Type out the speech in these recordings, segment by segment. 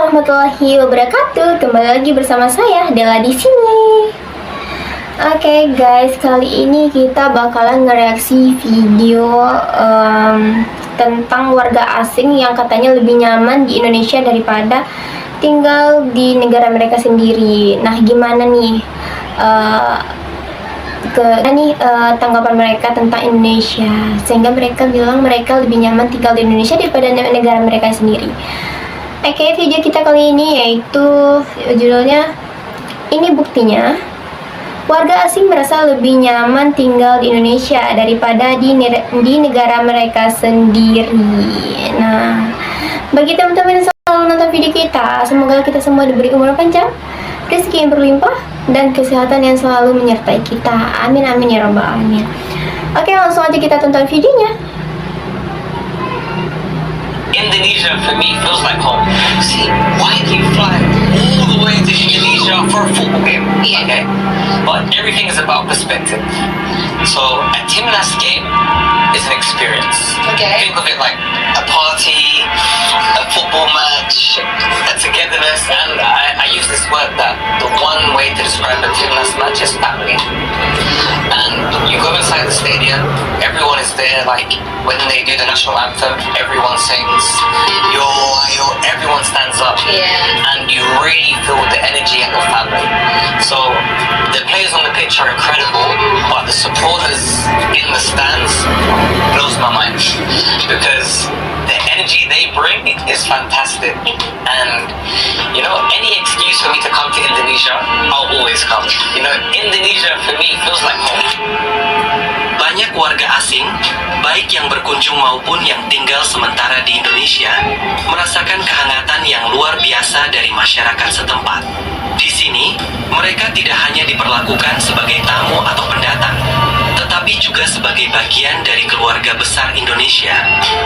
warahmatullahi wabarakatuh. Kembali lagi bersama saya Della di sini. Oke guys, kali ini kita bakalan ngereaksi video tentang warga asing yang katanya lebih nyaman di Indonesia daripada tinggal di negara mereka sendiri. Nah, gimana nih tanggapan mereka tentang Indonesia, sehingga mereka bilang mereka lebih nyaman tinggal di Indonesia daripada negara mereka sendiri. Oke, video kita kali ini yaitu judulnya "Ini Buktinya Warga Asing Merasa Lebih Nyaman Tinggal di Indonesia Daripada di Negara Mereka Sendiri". Nah, bagi teman-teman yang selalu nonton video kita, semoga kita semua diberi umur panjang, rezeki yang berlimpah, dan kesehatan yang selalu menyertai kita. Amin amin ya rabbal alamin. Oke, langsung aja kita tonton videonya. Indonesia for me feels like home. See, why do you fly all the way to Indonesia for a football game? Okay, but everything is about perspective. So a Timnas game is an experience. Okay. Think of it like a party, a football match, a togetherness, and I use this word that the one way to describe a Timnas match is family. And you go inside the stadium, everyone is there, like when they do the national anthem, everyone sings, yo, yo, everyone stands up. Yeah. And you really feel the energy and the family. So the players on the pitch are incredible, but the supporters in the stands blows my mind because the energy they bring is fantastic. And you know, any excuse for me to come to Indonesia, I'll always come. You know, Indonesia for me feels like home. Banyak warga asing, baik yang berkunjung maupun yang tinggal sementara di Indonesia, merasakan kehangatan yang luar biasa dari masyarakat setempat. Di sini, mereka tidak hanya diperlakukan sebagai tamu atau pendatang, tetapi juga sebagai bagian dari keluarga besar Indonesia.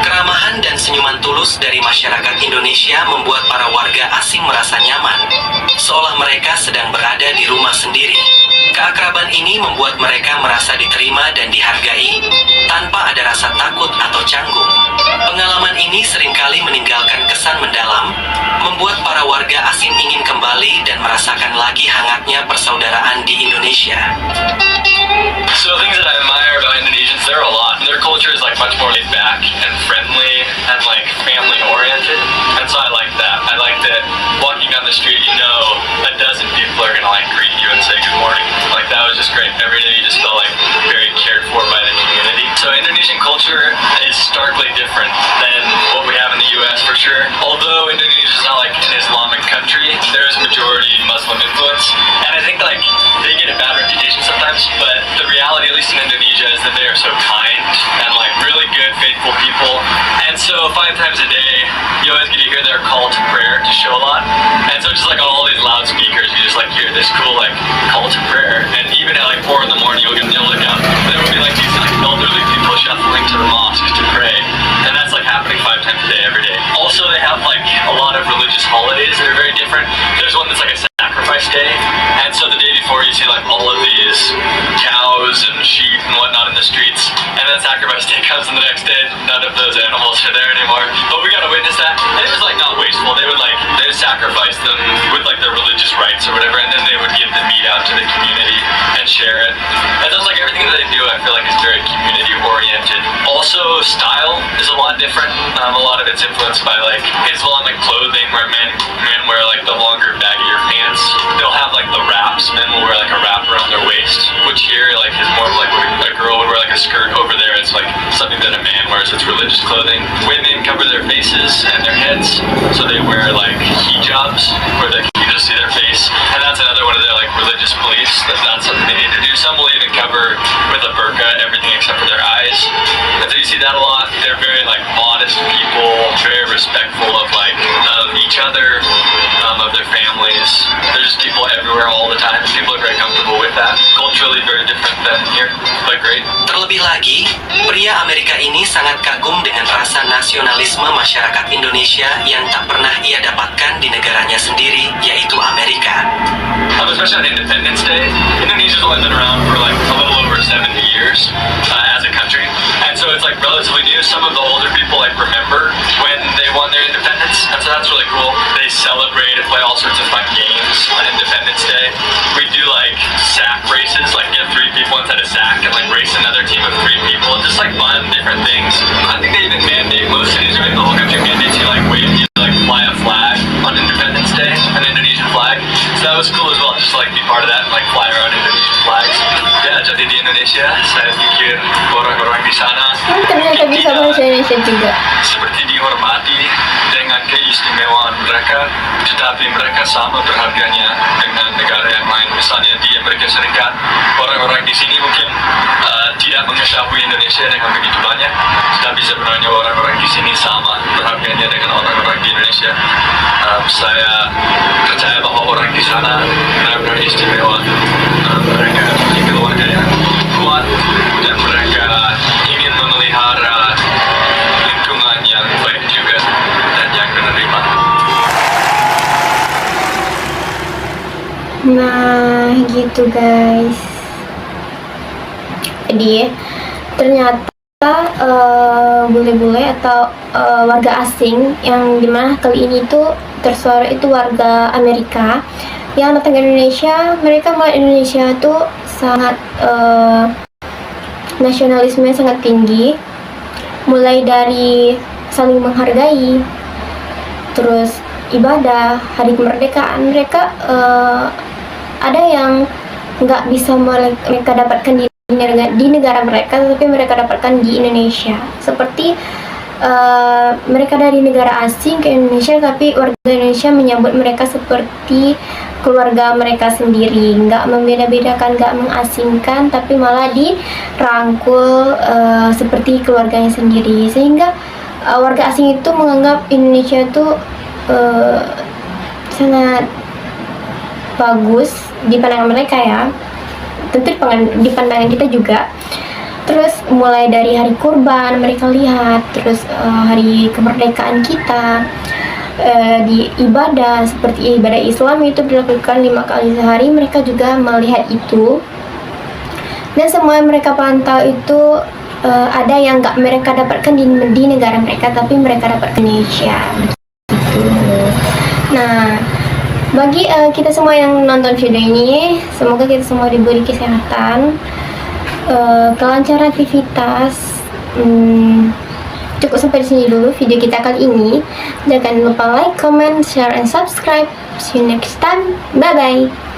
Keramahan dan senyuman tulus dari masyarakat Indonesia membuat para warga asing merasa nyaman, seolah mereka sedang berada di rumah sendiri. Keakraban ini membuat mereka merasa diterima dan dihargai, tanpa ada rasa takut atau canggung. Pengalaman ini seringkali meninggalkan kesan mendalam, membuat para warga asing ingin kembali dan merasakan lagi hangatnya persaudaraan di Indonesia. So things that I admire about Indonesians, there are a lot. Their culture is like much more laid back and friendly and like family oriented. And so I like that. I like that walking down the street, you know, a dozen people are gonna like greet you and say good morning. Like that was just great. Every day you just felt like very cared for by the community. So Indonesian culture is starkly different than what we have in the US for sure. Although Indonesia is not like an Islamic country, there is majority Muslim influence. And I think like they get a bad reputation sometimes, but the reality, at least in Indonesia, is that they are so kind and like really good, faithful people. And so 5 times a day, you always get to hear their call to prayer to show a lot. And so just like on all these loudspeakers, you just like hear this cool like call to prayer. And even at like 4 in the morning, you'll look out, there will be like these like elderly people shuffling to the mosques to pray. And that's like happening 5 times a day, every day. Also, they have like a lot of religious holidays that are very different. There's one that's like a sacrifice day. And so the day before, you see like all of these cows and sheep and whatnot in the streets. And then sacrifice day comes and the next day, none of those animals are there anymore. But we got to witness that. And it was like not wasteful. They would sacrifice them with like their religious rites or whatever. And then they would give the meat out to the community and share it. And that's like everything that they do, I feel like is very community oriented. Also, style is a lot different. A lot of it's influenced by like Islamic clothing where men wear like the longer baggier pants. They'll have like the wraps. Men will wear like a wrap around their waist, which here like is more of like what a girl would wear like a skirt. Over there it's like something that a man wears. It's religious clothing. Women cover their faces and their heads, so they wear like hijabs where you just see their face. And that's another one of their like religious beliefs. That's something they need to do. Some will even cover with a burqa everything except for their eyes. And so you see that a lot. They're very like modest people, very respectful of like of each other, of their families. There's just people everywhere all the time. People are very comfortable with that. Culturally very different than here, but great. Terlebih lagi, pria Amerika ini sangat kagum dengan rasa nasionalisme masyarakat Indonesia yang tak pernah ia dapatkan di negaranya sendiri, yaitu Amerika. Especially on Independence Day, Indonesia's only been around for like a little over 70 years as a country, and so it's like relatively new. Some of the older people like remember when they won their independence, and so that's really cool. They celebrate celebrate and play all sorts of fun games on Independence Day. We do like sack races, like get 3 people inside a sack and like race another team of 3 people. Just like fun, different things. I think they even mandate most cities, right? The whole country mandates you like wave, you like fly a flag on Independence Day, an Indonesian flag. So that was cool as well, just to, like be part of that and like fly around Indonesian flags. Ya, jadi di Indonesia, saya pikir orang-orang di sana Ternyata bisa bahasa Indonesia juga. seperti dihormati dengan keistimewaan mereka, tetapi mereka sama berharganya dengan negara yang lain. Misalnya di Amerika Serikat, orang-orang di sini mungkin tidak mengetahui Indonesia dengan begitu banyak, tetapi sebenarnya orang-orang di sini sama berharganya dengan orang-orang di Indonesia. Saya percaya bahwa orang di sana benar-benar istimewa. Mereka punya keluarga yang kuat dan mereka ingin memelihara lingkungan yang baik juga dan yang menerima. Nah, gitu guys. Jadi ternyata bule-bule atau warga asing yang dimana kali ini tuh tersuara itu warga Amerika yang datang ke Indonesia. Mereka melihat Indonesia tuh sangat nasionalismenya sangat tinggi, mulai dari saling menghargai, terus ibadah, hari kemerdekaan. Mereka ada yang nggak bisa mereka dapatkan di negara mereka, tapi mereka dapatkan di Indonesia. Seperti mereka dari negara asing ke Indonesia, tapi warga Indonesia menyambut mereka seperti keluarga mereka sendiri, nggak membeda-bedakan, nggak mengasingkan, tapi malah dirangkul seperti keluarganya sendiri. Sehingga warga asing itu menganggap Indonesia itu sangat bagus di pandangan mereka ya, tentu di pandangan kita juga. Terus mulai dari hari kurban mereka lihat, terus hari kemerdekaan kita, di ibadah seperti ibadah Islam itu dilakukan 5 kali sehari, mereka juga melihat itu. Dan semua yang mereka pantau itu ada yang nggak mereka dapatkan di negara mereka, tapi mereka dapat di Indonesia begitu. Nah, bagi kita semua yang nonton video ini, semoga kita semua diberi kesehatan, kelancaran aktivitas. Cukup sampai di sini dulu video kita kali ini. Jangan lupa like, comment, share, and subscribe. See you next time. Bye bye.